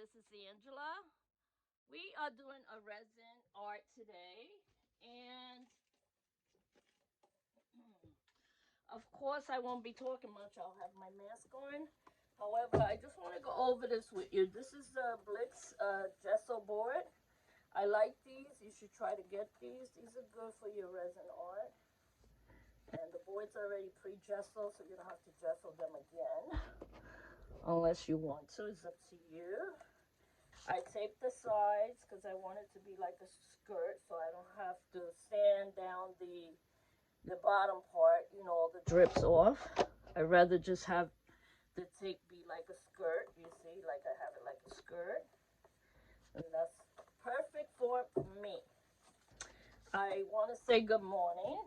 this is Angela. We are doing a resin art today, and of course, I won't be talking much. I'll have my mask on. However, I just want to go over this with you. This is the Blix Gesso board. I like these. You should try to get these. These are good for your resin art. And the board's already pre-gesso, so you don't have to gesso them again. Unless you want to, it's up to you. I taped the sides because I want it to be like a skirt, so I don't have to sand down the bottom part, you know, all the drips off. I'd rather just have the tape be like a skirt, you see, like I have it like a skirt. And that's perfect for me. I want to say good morning,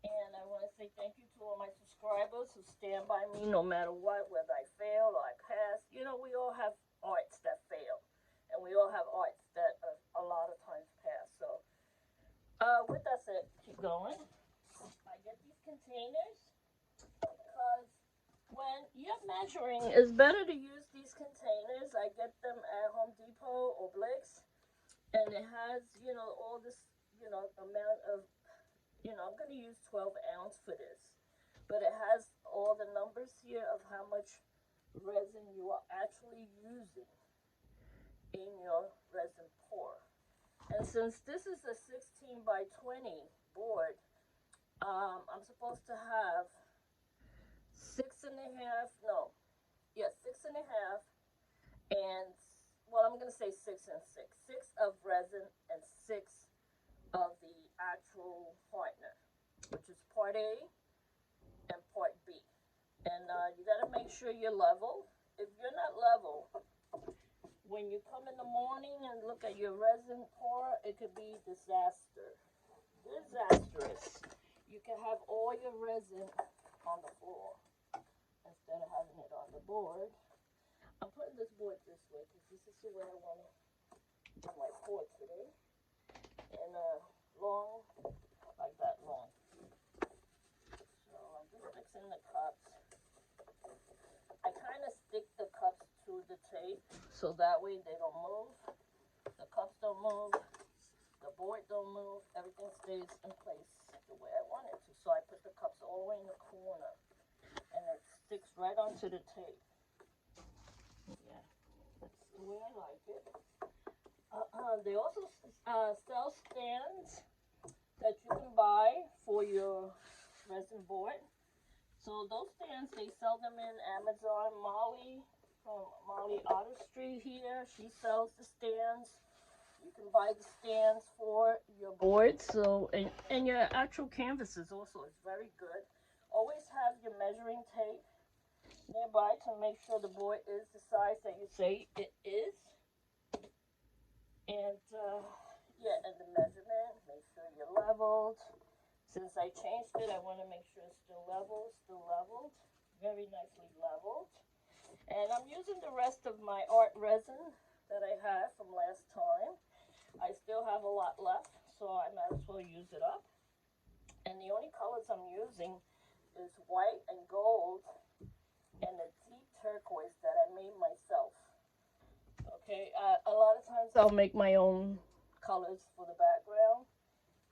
and I want to say thank you to all my subscribers who stand by me no matter what, whether I fail or I pass. You know, we all have arts that fail, and we all have arts that a lot of times pass. So with that said, keep going. I get these containers because when you're measuring, it's better to use these containers. I get them at Home Depot or Blix, and it has, you know, all this, you know, amount of, you know, I'm going to use 12 ounce for this, but it has all the numbers here of how much resin you are actually using in your resin pour. And since this is a 16 by 20 board, I'm supposed to have 6.5, no, yeah, 6.5, and, well, I'm going to say 6 and 6. 6 of resin and 6 of the actual partner, which is part A and part B. And you got to make sure you're level. If you're not level, when you come in the morning and look at your resin pour, it could be disastrous. You can have all your resin on the floor instead of having it on the board. I'm putting this board this way because this is the way I want to do my pour today. And long, like that long. So I'm just mixing the cups. I kind of stick the cups to the tape so that way they don't move. The cups don't move. The board don't move. Everything stays in place the way I want it to. So I put the cups all the way in the corner, and it sticks right onto the tape. Yeah, that's the way I like it. They also sell stands that you can buy for your resin board. So those stands, they sell them in Amazon. Molly from Molly Artistry here, she sells the stands. You can buy the stands for your board. So and your actual canvases also is very good. Always have your measuring tape nearby to make sure the board is the size that you say it is. And yeah, and the measurement, make sure you're leveled. Since I changed it, I want to make sure it's still leveled, very nicely leveled. And I'm using the rest of my art resin that I had from last time. I still have a lot left, so I might as well use it up. And the only colors I'm using is white and gold and a deep turquoise that I made myself. Okay, a lot of times I'll make my own colors for the background.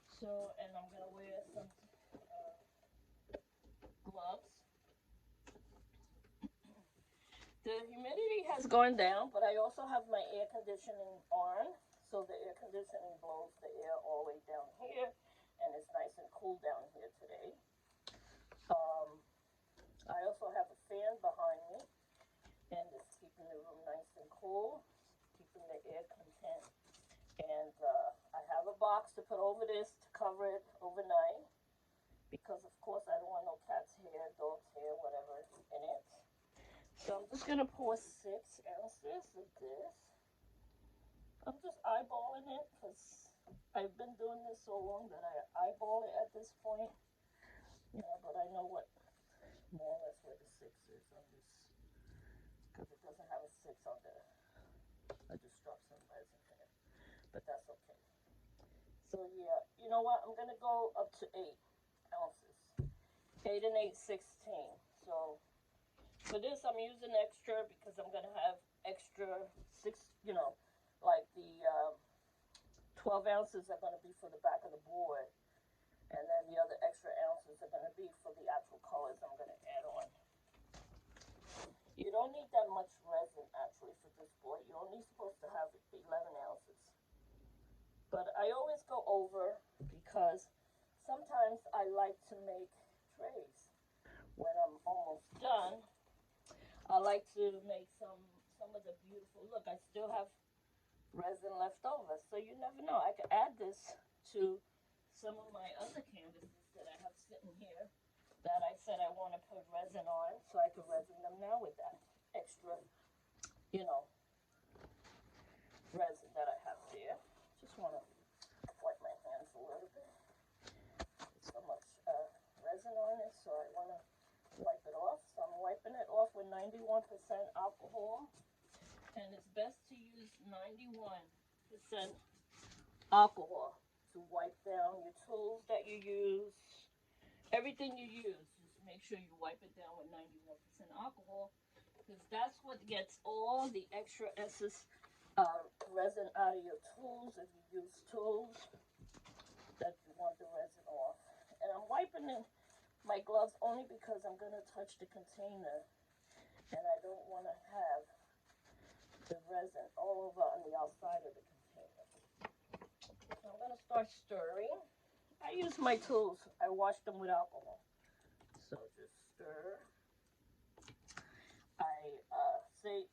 So, and I'm going to wear some gloves. The humidity has gone down, but I also have my air conditioning on. So the air conditioning blows the air all the way down here, and it's nice and cool down here today. I also have a fan behind me, and it's keeping the room nice and cool, keeping the air content. And I have a box to put over this to cover it overnight, because of course I don't want no cat's hair, dog's hair, whatever in it. So I'm just going to pour 6 ounces of this. I'm just eyeballing it because I've been doing this so long that I eyeball it at this point. Yeah, but I know what more or less where the 6 is on this, because it doesn't have a 6 on the, I just dropped some resin here, but that's okay. So yeah, you know what, I'm going to go up to 8 ounces. 8 and 8, 16. So for this, I'm using extra because I'm going to have extra 6, like the 12 ounces are going to be for the back of the board, and then the other extra ounces are going to be for the actual colors I'm going to add on. You don't need that much resin actually for this board. You're only supposed to have 11 ounces. But I always go over because sometimes I like to make trays. When I'm almost done, I like to make some of the beautiful, look, I still have resin left over. So you never know. I could add this to some of my other canvases that I have sitting here that I said I want to put resin on, so I could resin them now with that extra, resin that I have there. Just want to wipe my hands a little bit. There's so much resin on it, so I want to wipe it off. So I'm wiping it off with 91% alcohol, and it's best to use 91% alcohol to wipe down your tools that you use, everything you use. Just make sure you wipe it down with 91% alcohol, because that's what gets all the extra excess resin out of your tools. If you use tools that you want the resin off. And I'm wiping my gloves only because I'm going to touch the container, and I don't want to have the resin all over on the outside of the container. So I'm going to start stirring. I use my tools. I wash them with alcohol. So just stir.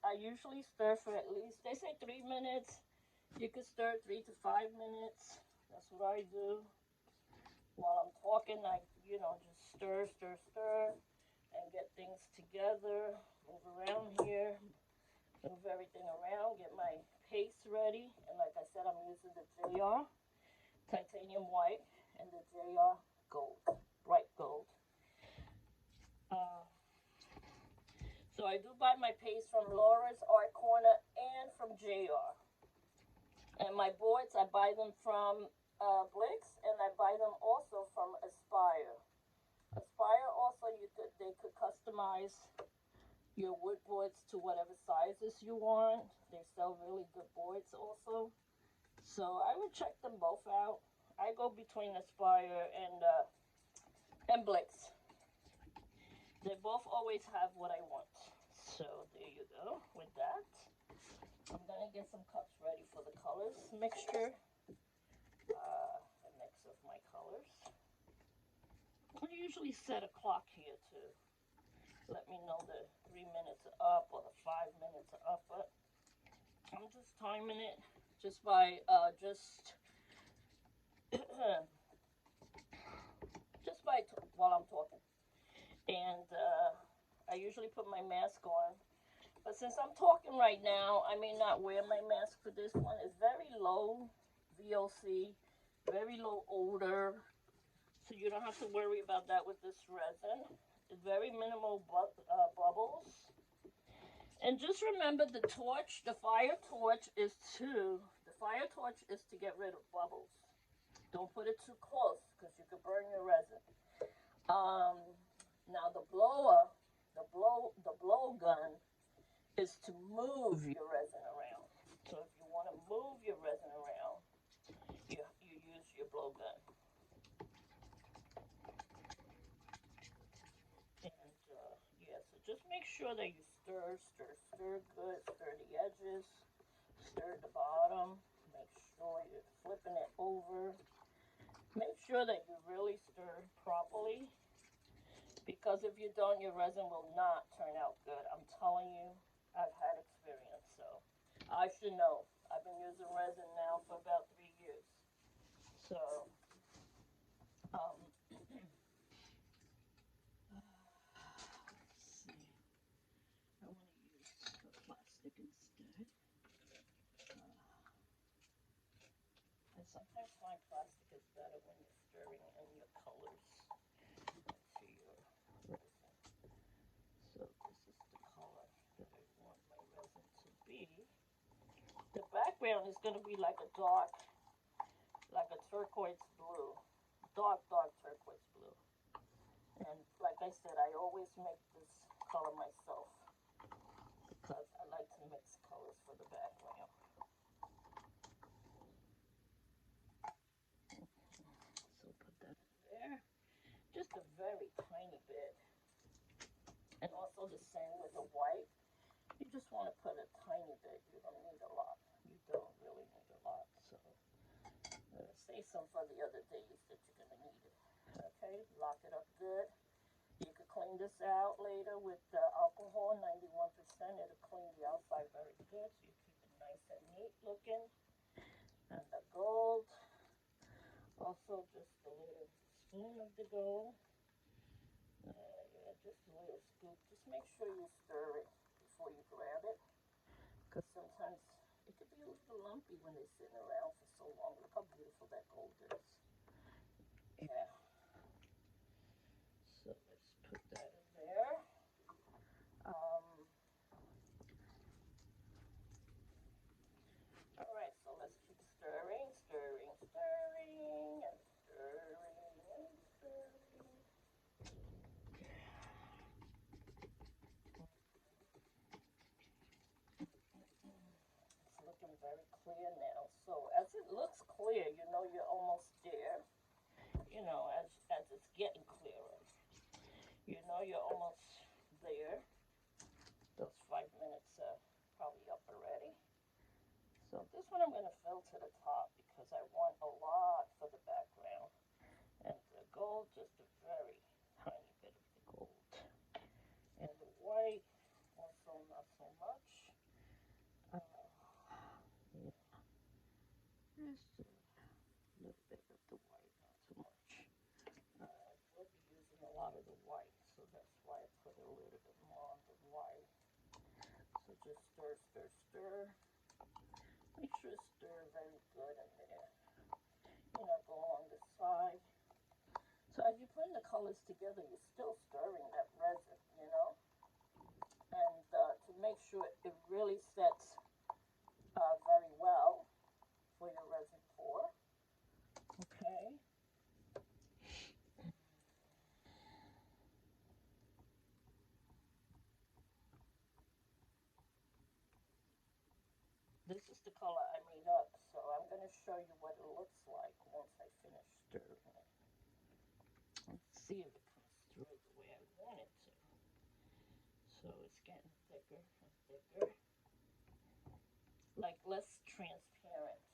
I usually stir for at least, they say 3 minutes. You could stir 3 to 5 minutes. That's what I do. While I'm talking, I, just stir, and get things together. Move around here. Move everything around. Get my paste ready. And like I said, I'm using the JR titanium white and the JR gold, bright gold. So I do buy my paste from Laura's Art Corner and from JR. And my boards, I buy them from Blix, and I buy them also from Aspire. Aspire also, they could customize your wood boards to whatever sizes you want. They sell really good boards also. So I would check them both out. I go between Aspire and Blix. They both always have what I want. So there you go with that. I'm going to get some cups ready for the colors mixture. A mix of my colors. I usually set a clock here to let me know the 3 minutes are up or the 5 minutes are up. But I'm just timing it just by while I'm talking. And I usually put my mask on. But since I'm talking right now, I may not wear my mask for this one. It's very low VOC, very low odor. So you don't have to worry about that with this resin. It's very minimal bubbles. And just remember the torch, the fire torch is to get rid of bubbles. Don't put it too close because you could burn your resin. Now the blow gun is to move your resin around. So if you want to move your resin around, you use your blow gun. And yeah, so just make sure that you stir good, stir the edges, stir the bottom. Make sure you're flipping it over. Make sure that you really stir properly, because if you don't, your resin will not turn out good. I'm telling you, I've had experience, so I should know. I've been using resin now for about 3 years. So, let's see. I want to use the plastic instead. I sometimes find plastic is better when you're stirring in your colors to your resin. So this is the color that I want my resin to be. The background is going to be like a turquoise blue, dark turquoise blue. And like I said, I always make this color myself because I like to mix colors for the background. So put that in there. Just a very tiny bit. And also the same with the white. You just want to put a tiny bit. You don't need a lot. You don't really need a lot. So save some for the other days that you're going to need it. Okay, lock it up good. You could clean this out later with alcohol, 91%. It'll clean the outside very good, so you keep it nice and neat looking. And the gold, also just a little spoon of the gold. Yeah, just a little scoop. Just make sure you stir it before you grab it, because sometimes it could be a little lumpy when they're sitting around for so long. Look how beautiful that gold is. Yeah. So let's put that in there. All right, so let's keep stirring, stirring, stirring, and stirring, and stirring. It's looking very clear now. So as it looks clear, you know you're almost there. You know, as it's getting clearer, you know you're almost there. Those 5 minutes are probably up already. So this one I'm going to fill to the top because I want a lot for the background. And the gold, just a very tiny bit of the gold. And the white, also not so much. Yeah. Just a little bit of the white, not too much. We'll be using a lot of the white, so that's why I put a little bit more on the white. So just stir, stir, stir. Make sure to stir very good in there. You know, go along the side. So as you're putting the colors together, you're still stirring that resin, you know? And to make sure it really sets very well for your resin pour. Okay. This is the color I made up, so I'm going to show you what it looks like once I finish stirring it. Let's see if it comes through the way I want it to. So it's getting thicker and thicker. Like less transparent.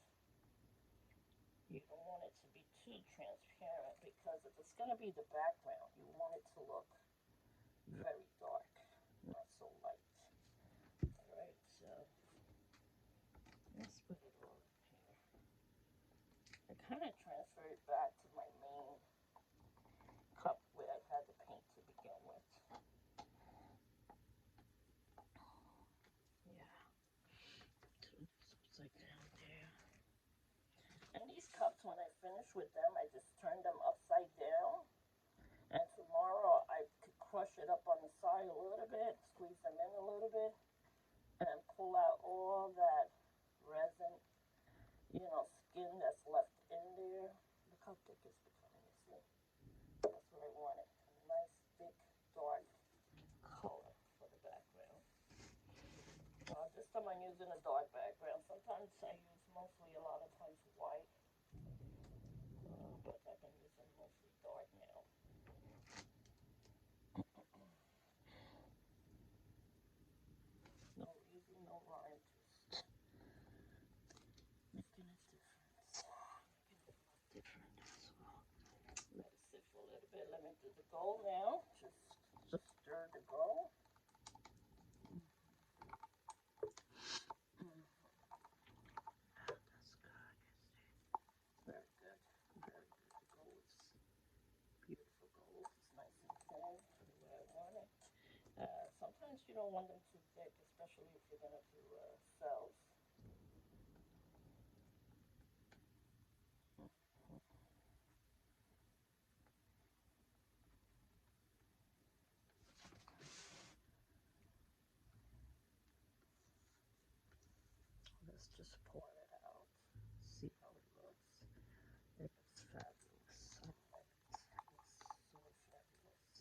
You don't want it to be too transparent because if it's going to be the background, you want it to look very dark, not so light. Alright, so let's put it all in here. I kind of transfer it back to my main cup where I had the paint to begin with. Yeah, turn this upside down there. And these cups, when I finish with them, I just turn them upside down. And tomorrow I could crush it up on the side a little bit, squeeze them in a little bit, and pull out all that resin, you know, skin that's left in there. Look how thick it's becoming, you see? That's what I wanted. A nice, thick, dark color for the background. This time I'm using a dark background. Sometimes I use mostly, a lot of times, white. But I've been using mostly dark now. No reason, no rhyme, just making a difference. Making a lot different, that's all. Let it sit for a little bit. Let me do the gold now. Just stir the gold. That's good. Very good. Very good. The gold is beautiful gold. It's nice and thin for the way I want it. Sometimes you don't want them too thick, especially if you're going to do cells. Let's just pour it out. See how it looks. It looks fabulous. I love it. It's so fabulous.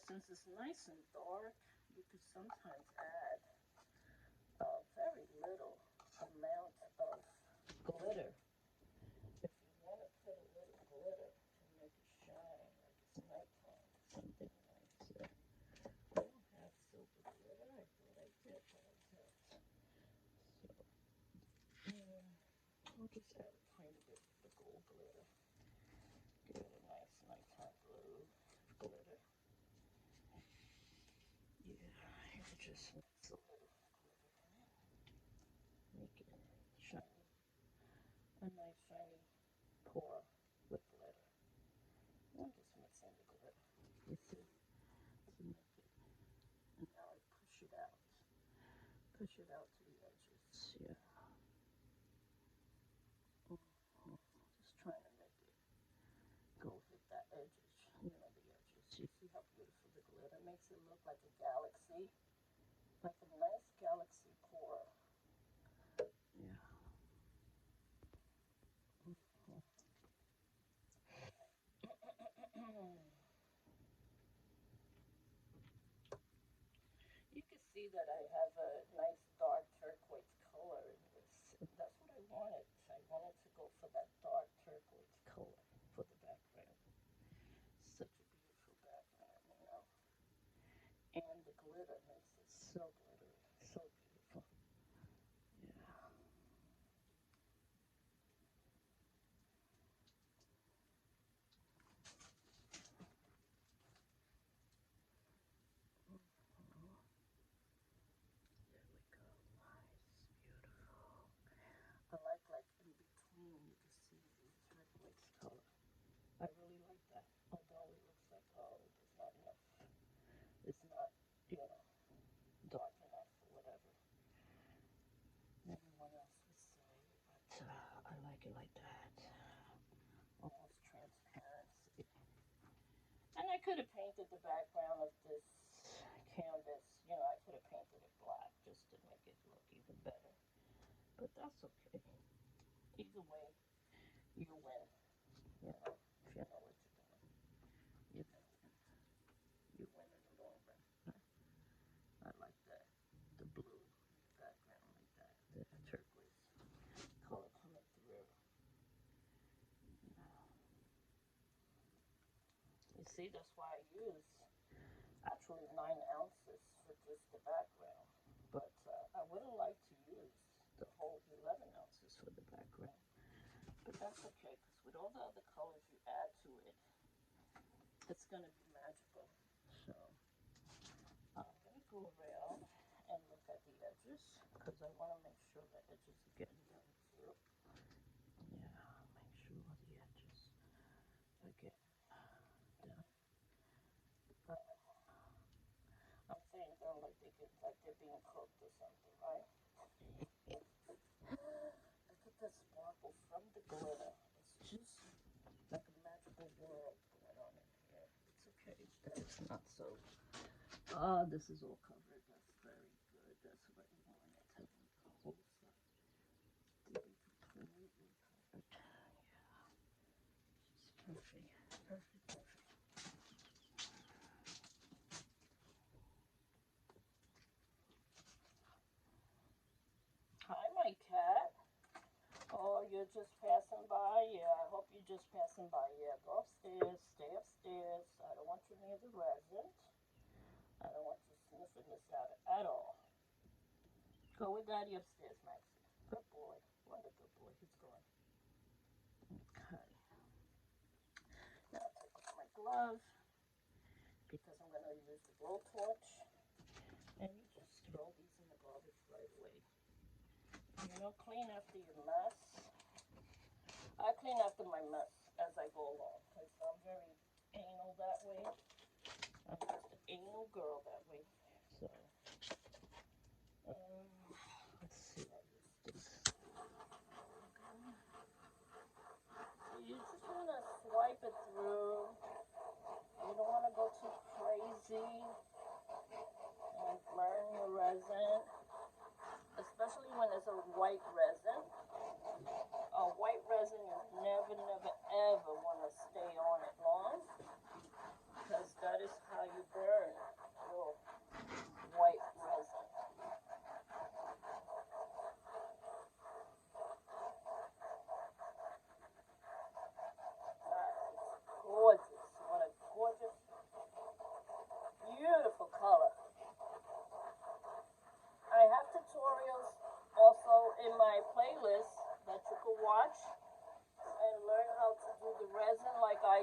since it's nice and dark, you could sometimes add a very little amount of glitter. If you want to put a little glitter to make it shine like it's nighttime, something like that. I don't have silver glitter. I thought I did, but I don't. So, I'll just add a tiny bit of the gold glitter. Give it a nice nighttime blue glitter. Yeah, it just mix a little glitter in it. Make it shiny. A nice shiny pour with glitter. I'm just mixing the glitter. You see? To make it. And now I push it out. Push it out to the edges. Yeah. Just trying to make it go hit that edges. You know, the edges. You see how beautiful the glitter makes it look like a galaxy? Like a nice galaxy pour. Yeah. You can see that I have a nice dark turquoise color in this. And that's what I wanted. I wanted to go for that dark turquoise color for the background. Such a beautiful background, you know. And the glitter makes it so glittery, so beautiful. Yeah. There we go. Nice, beautiful. I like in between you can see the turquoise color. I really like that. Although it looks like, oh, there's not enough. It's not, you know, dark enough or whatever anyone else would say. But I like it like that. Almost transparency. And I could have painted the background of this canvas. You know, I could have painted it black just to make it look even better. But that's okay. Either way, you win. You know, if you know what you're doing, you're gonna win. You win in the long run. I like that. The blue background like that. The turquoise color coming through. Now, you see, that's why I use actually 9 ounces for just the background. But I would have liked to use the whole 11 ounces for the background. But that's okay, because with all the other colors you add to it, it's going to be magical. So I'm going to go around and look at the edges, because I want to make sure the edges are getting done too. Yeah, make sure the edges are getting done. I'm saying done like they're being cooked or something, right? Look at the sparkle from the glitter. It's just like a magical world going on in here. It's okay that it's not so. This is all covered. That's very good. That's what I wanted. I want the whole side to be completely covered. Yeah. Perfect. Perfect. Perfect. Hi, my cat. Oh, you're just passing by? Yeah, I hope you're just passing by. Yeah, go upstairs. Stay upstairs. I don't want you near the resin. I don't want you sniffing this out at all. Go with Daddy upstairs, Maxie. Good boy. What a good boy. He's going. Okay. Now I'll take off my glove because I'm going to use the blowtorch. And you just throw these in the garbage right away. You know, clean after your mess. I clean after my mess as I go along because I'm very anal that way. I'm just an anal girl that way. So, let's see. I use this. Okay. So you just want to swipe it through. You don't want to go too crazy and burn your resin, especially when it's a white resin. A white resin, you never, never, ever want to stay on it long because that is how you burn.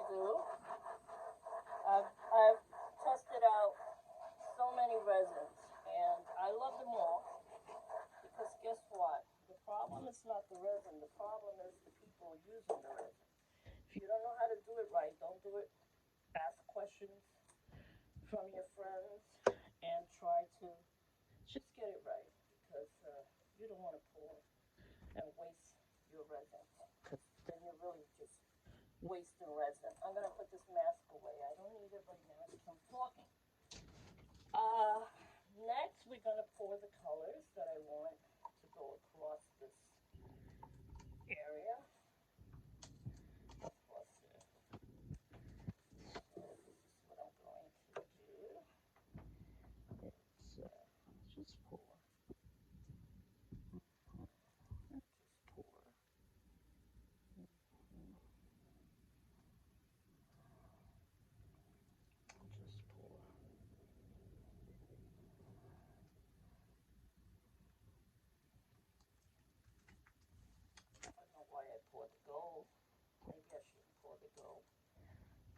do, I've tested out so many resins, and I love them all because guess what? The problem is not the resin. The problem is the people using the resin. If you don't know how to do it right, don't do it. Ask questions from your friends and try to just get it right because you don't want to pour and waste your resin because then you're really just wasting resin. I'm going to put this mask away. I don't need it right now because I'm talking. Next, we're going to pour the colors that I want to go across this area. Across there. So this is what I'm going to do. It's just pour. Just pour. Just pour. I don't know why I poured the gold. Maybe I shouldn't pour the gold.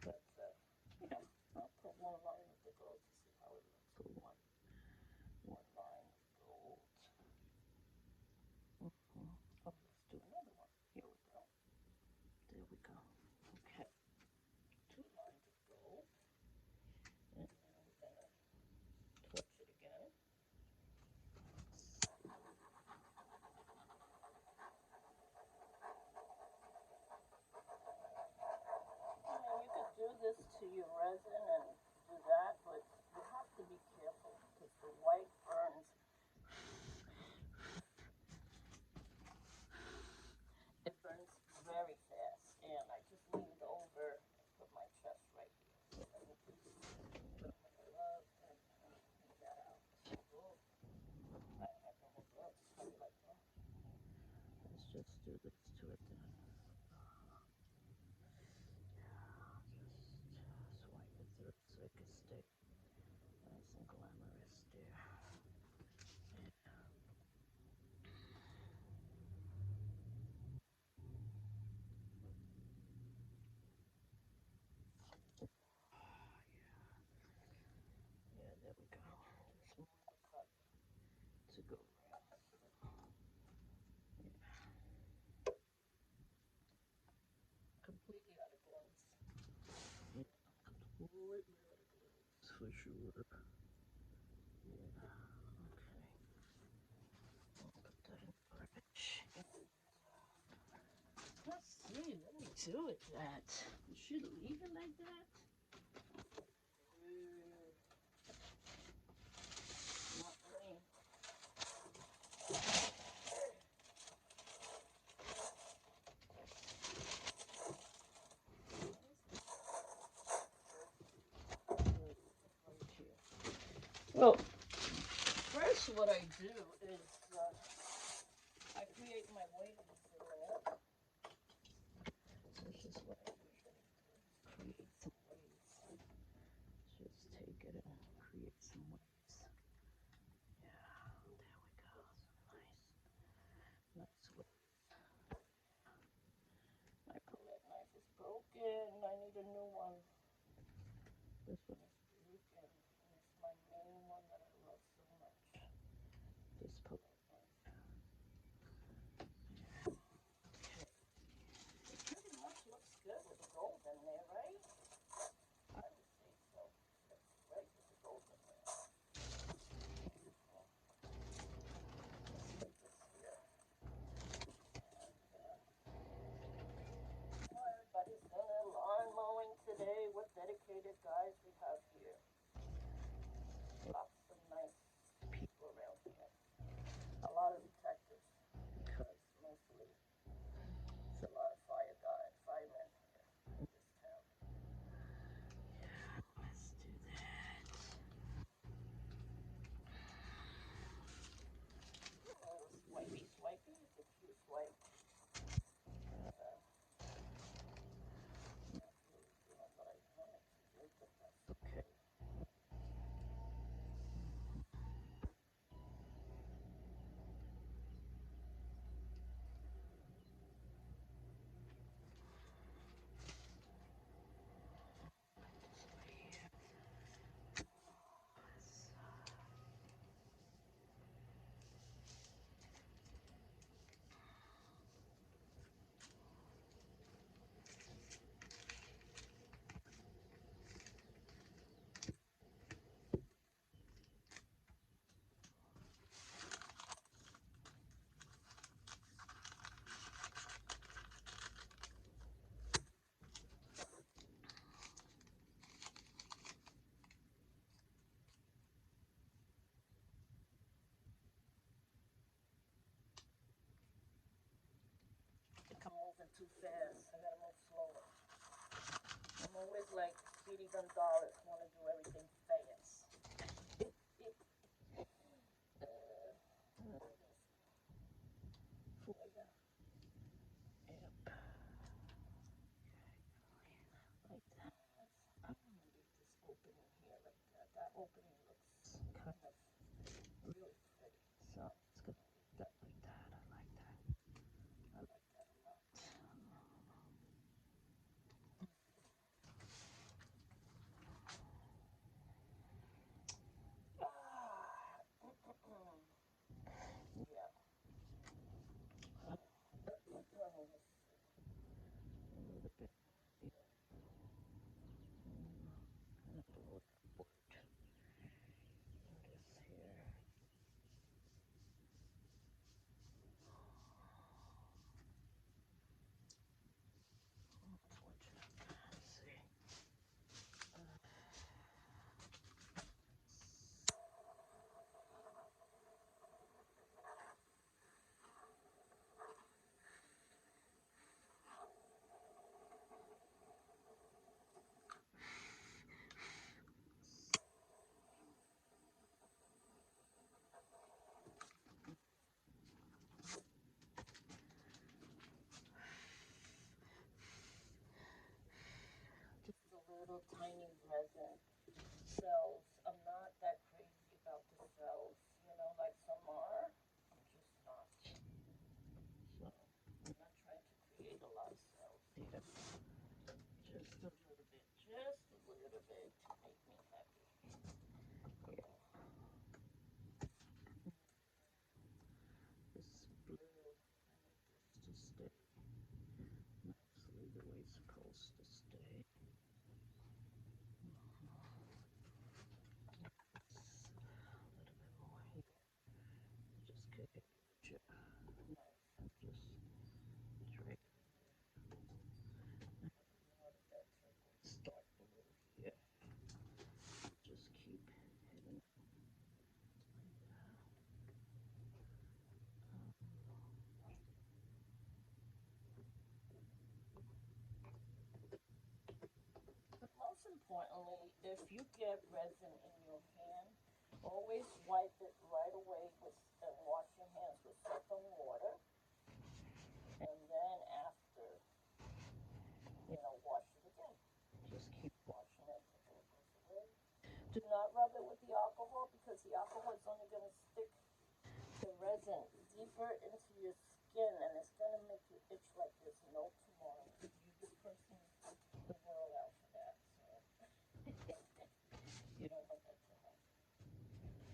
But, yeah, I'll put one line of the gold to see how it looks. Put one line of gold. Oh, let's do another one. Here we go. There we go. Okay. 2 lines of gold. And now we're going to torch it again. You could do this to your resin and do that, but you have to be careful because the white burns. It burns very fast, and I just leaned over and put my chest right here. So I will put my glove and take that out. Oh, I have no more gloves. How do you like that? Let's just do this to it then. Just swipe it through so it can stay nice and glamorous there. Yeah, there we go. There's more to cut to go around. Yeah. Completely out of gloves. Yeah, completely out of gloves for sure. Yeah. Okay. I'll put that in the garbage. Let's see. Let me do it. That you should leave it like that. Not me. Well, first what I do is I create my waves in there. This is what I usually do, create some waves. Just take it and create some waves. Yeah, there we go. Some nice waves. My palette knife is broken. I need a new one. This one is broken, and it's my main one that I love so much. This palette knife. Yeah. Okay. It pretty much looks good with the gold in there, right? I would say so. That's right with the gold in there. Everybody's doing lawn mowing today. We're dedicated guys. We have too fast. I gotta move slower. I'm always like Speedy Gonzalez, want to do everything fast. Yep. Like that. I'm gonna leave this opening here like that. That opening looks kind of really pretty. So it's gonna leave that like that. I like that. I like that a lot. Yeah. A little bit. And a little bit this here. Let's see. Just a little tiny resin cells. I'm not that crazy about the cells, you know, like some are. I'm just not. So I'm not trying to create a lot of cells here. Just a little bit. Just a little bit to make me happy. Yeah. This blue, I need this to stay nicely the way it's supposed to stay. A little bit more here. Just get it. Just drag it. Start blue here. Just keep hitting it like that. But most importantly, if you get resin in your hand, always wipe it right away with and wash your hands with soap and water. And then after, wash it again. Just keep washing it until it goes away. Do not rub it with the alcohol because the alcohol is only going to stick the resin deeper into your skin and it's going to make you itch like there's no tomorrow. You're just cursing the world out for that. So you don't want that to happen.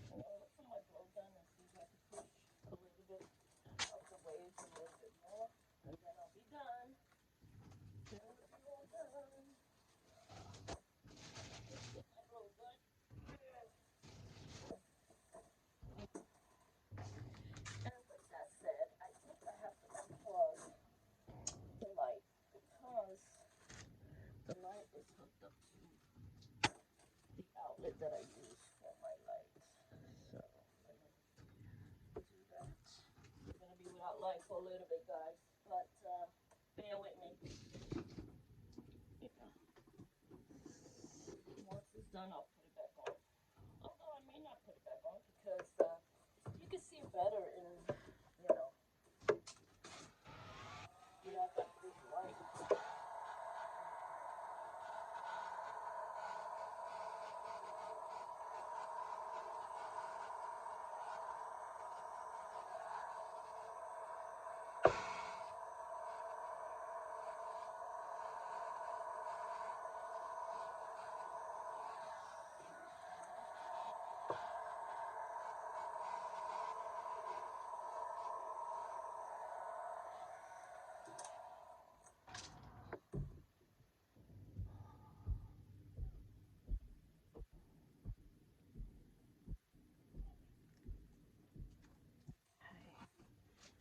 I'm going to look for my blow gun and see if I can push a little bit of the waves a little bit more. And then I'll be done. Then we'll be all done. Let's get my blow gun. And with that said, I think I have to unplug the light because the light is hooked up to the outlet that I use for my lights. So let me do that. We're gonna be without light for a little bit, guys, but bear with me. Once it's done, I'll put it back on. Although I may not put it back on because you can see better in, without that big light.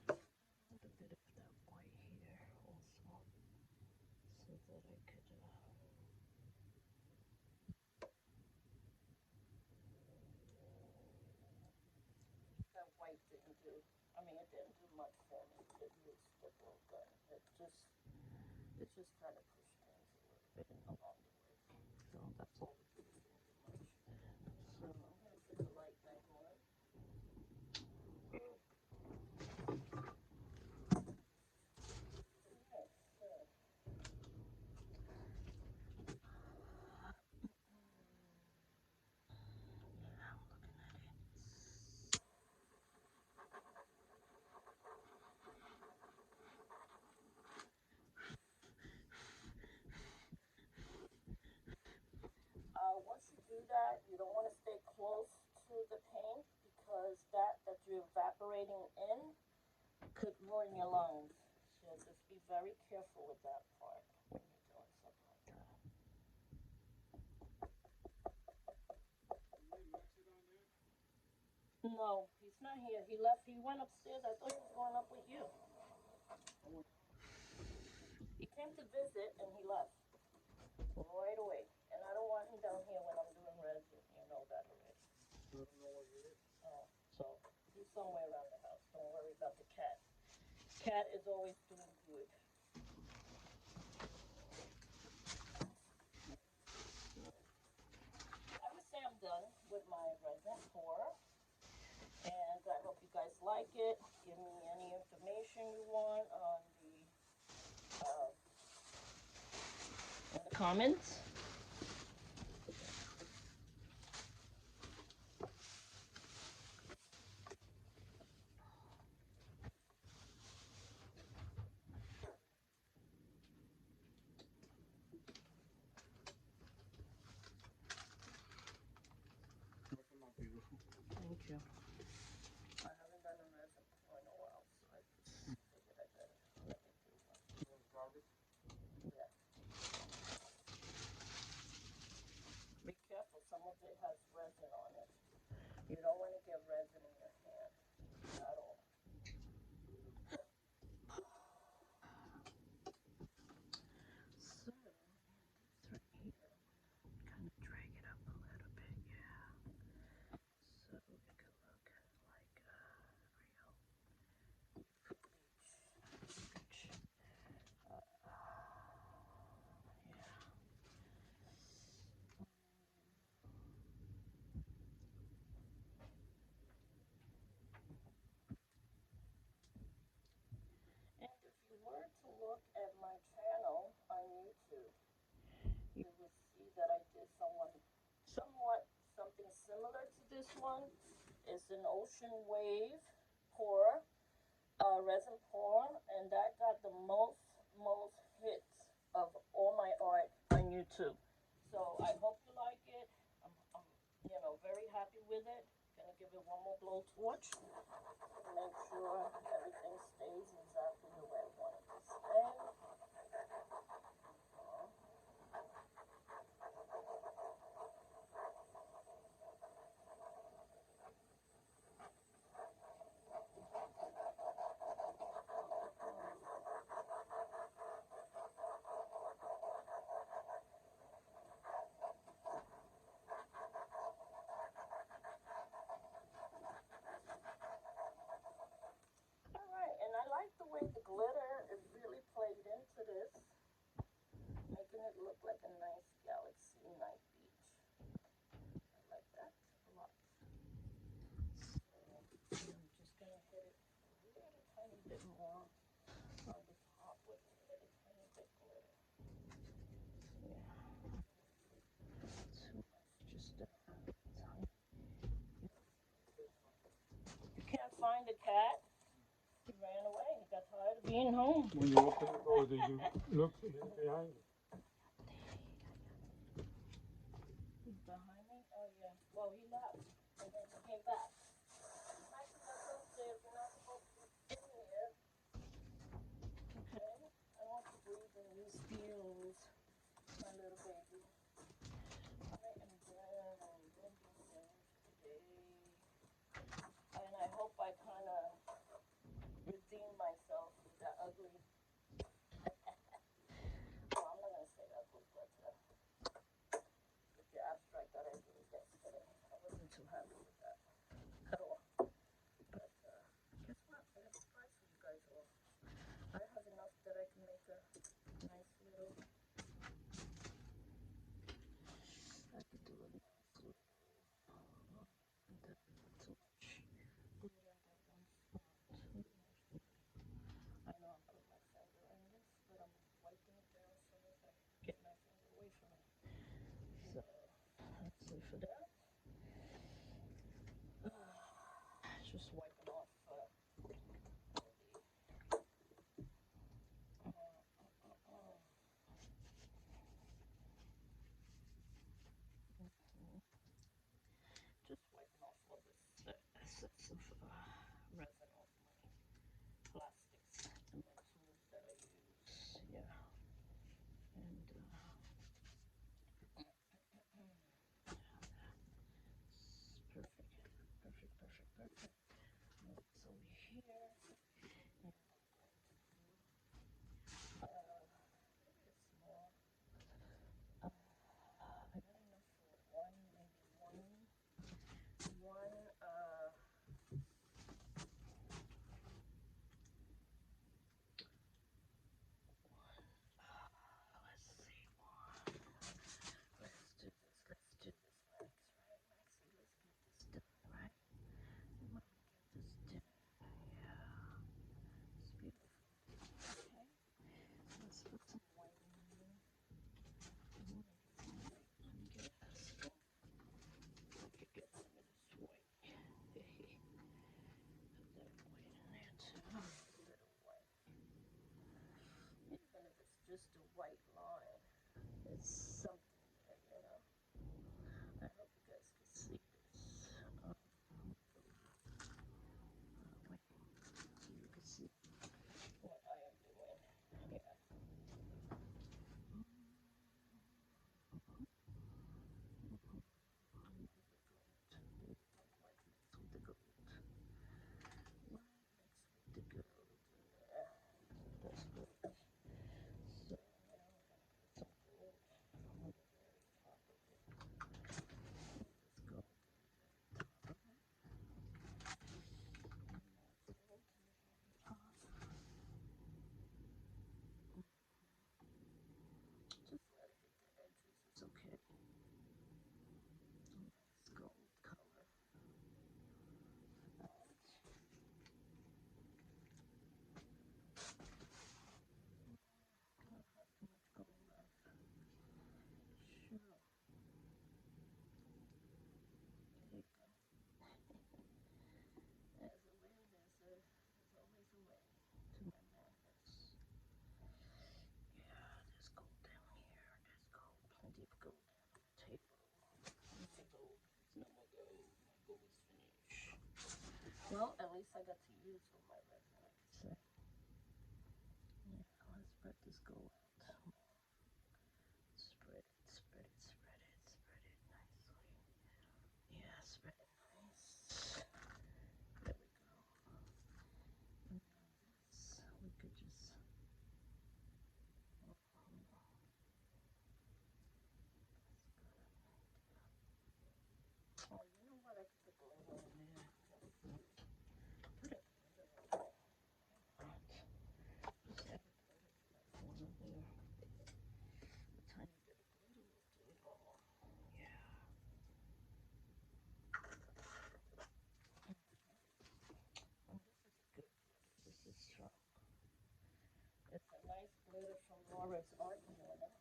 A little bit of that white here also, so that I could. That white didn't do. I mean, it didn't do much for me. It used the blow gun. It just It's just trying to push things a little bit along the way. So that's all we're doing pretty much. So I'm going to put the light back on. Alright, so once you do that, you don't want to stay close to the paint because that you're evaporating in could ruin your lungs. So just be very careful with that part when you're doing something like that. No, he's not here. He left. He went upstairs. I thought he was going up with you. He came to visit and he left right away. And I don't want him down here when I'm doing resin. You know that already. So he's somewhere around the house. Don't worry about the cat. Cat is always doing good. I would say I'm done with my resin pour. And I hope you guys like it. Give me any information you want on in the comments. Thank you. I haven't done a resin pour in a while, so I just figured I better let me do one. Yeah. Be careful, some of it has resin on it. You don't want to get resin in your hand at all. So, this right here, kind of drag it up a little bit, yeah. So it could look like real beach. And if you were to look at my channel on YouTube, you would see that I did somewhat something similar to this one. It's an ocean wave pour, resin pour, and that got the most hits of all my art on YouTube. So I hope you like it. I'm very happy with it. Gonna give it one more blowtorch to make sure everything stays exactly the way I want it to stay. Alright, and I like the way the glitter is really played into this, making it look like a nice galaxy night beach. I like that a lot. So I'm just gonna hit it a little tiny bit more on the top with a little tiny bit glitter. Yeah, too much, just a tiny. You can't find the cat. He ran away. He got tired of being home. When you open the door, did you look behind you? He's behind me? Oh, yeah. Well, he left. And then he came back. Maxie, that's upstairs. We're not supposed to be in here. Okay? I want to breathe in these fumes, my little baby. I am done with these things today. And I hope I kind of redeem myself with that ugly. Well, I'm not for that. Just wiping off just wiping off all this excess of resin off my plastics and my tools that I use. Yeah, and perfect, perfect, perfect, perfect. It's over here. And maybe a small. I got enough for one, maybe one. Let's see, one. Let's do this. Let's do this, Max. Right, Maxie. Let's get this done. Right. We want to get this done. Yeah. It's beautiful. Okay. Let's put some white in here. Let me get some white. Let me get a pencil. I could get some of this white. Put that white in there too. A little white. Even if it's just a white line, it's something there, you know. I hope you guys can see this. Wait, so you can see what I am doing. Yeah. The gold. White mixed with the gold. Yeah. That's good. So now we're gonna put some gold on the very top of it. This gold on the very top of it. And more gold on the very top. Just let it hit the edges. It's okay. Nice gold color. Don't have too much gold left. Sure. There you go. There's a way, there's always a way to my madness. Yeah, there's gold down here. There's gold, plenty of gold down on the table. No more gold. There's no more gold. My gold is finished. Well, at least I got to use all my resin, I could say. Yeah, let's spread this gold out. Spread it, spread it, spread it, spread it nicely. Yeah, spread it nice. There we go. And now this, we could just. Oh, you know what? I could put glitter in there. Put a glitter in there. Hot. Just add a glitter to that corner there. A tiny bit of glitter will do it all. Yeah. And this is a good glitter. This is from. It's a nice glitter from Laura's Art Corner.